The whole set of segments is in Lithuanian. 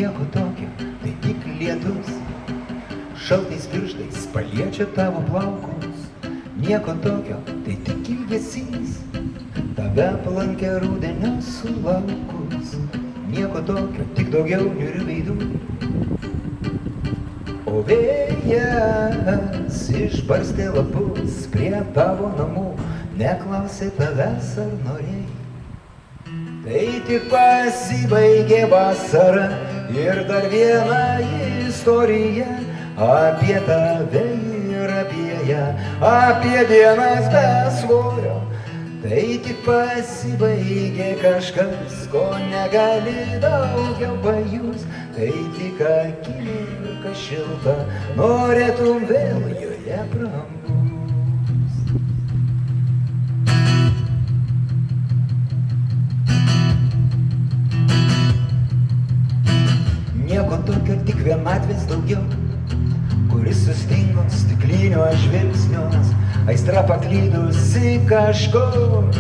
nieko tokio, tai tik lietus. Šaltais pirštais paliečia tavo plaukus. Nieko tokio, tai tik ilgesys. Tave aplankia rudenio sulaukus. Nieko tokio, tik daugiau niūrių veidų. O vėjas išbarstė lapus prie tavo namų. Neklausė tavęs ar norėjai. Tai tik pasibaigė vasara ir dar viena istorija apie tave ir apie ją, apie dienas be svorio. Tai tik pasibaigė kažkas, ko negali daugiau pajust. Tai tik akimirka šilta, norėtum vėl joje prabust. Nieko tokio, tik vienatvės daugiau, kuris sustingo stiklinio žvilgsnios. Aistra paklydusi kažkur,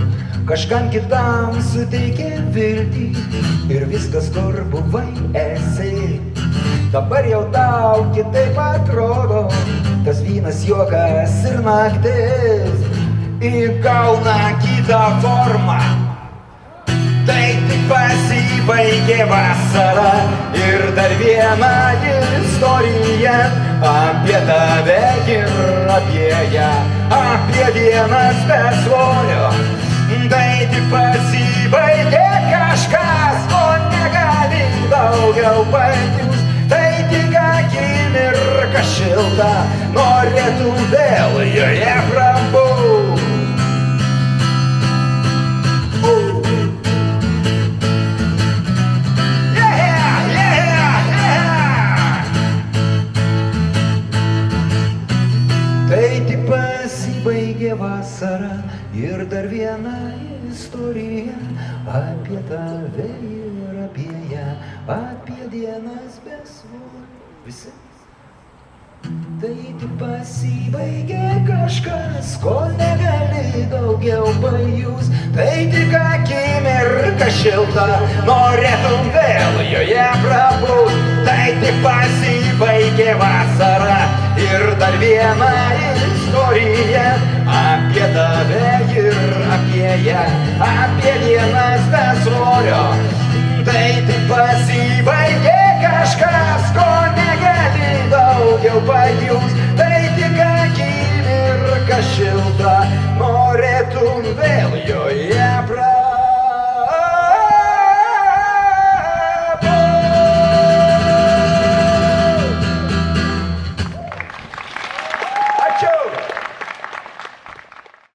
kažkam kitam suteikė viltį. Ir viskas, kur buvai esi, dabar jau tau kitaip atrodo. Tas vynas, juokas ir naktis įgauna kitą formą. Tai tik pasibaigė vasara ir dar viena istorija apie tave ir apie ją, apie dienas be svorio. Tai tik pasibaigė kažkas, ko negali daugiau pajust. Tai tik akimirka šilta, norėtum vėl joje prabūt. Tai tik pasibaigė vasara ir dar viena istorija apie tave ir apie ją, apie dienas be svorio. Visi. Tai tik pasibaigė kažkas, ko negali daugiau pajust. Tai tik akimirka šilta, norėtum vėl joje prabūt. Tai tik pasibaigė vasara ir dar viena istorija apie tave ir apie ją, apie dienas be svorio. Tai tik pasibaigė kažkas, ko negali daugiau pajust. Tai tik akimirka šilta, norėtum vėl joje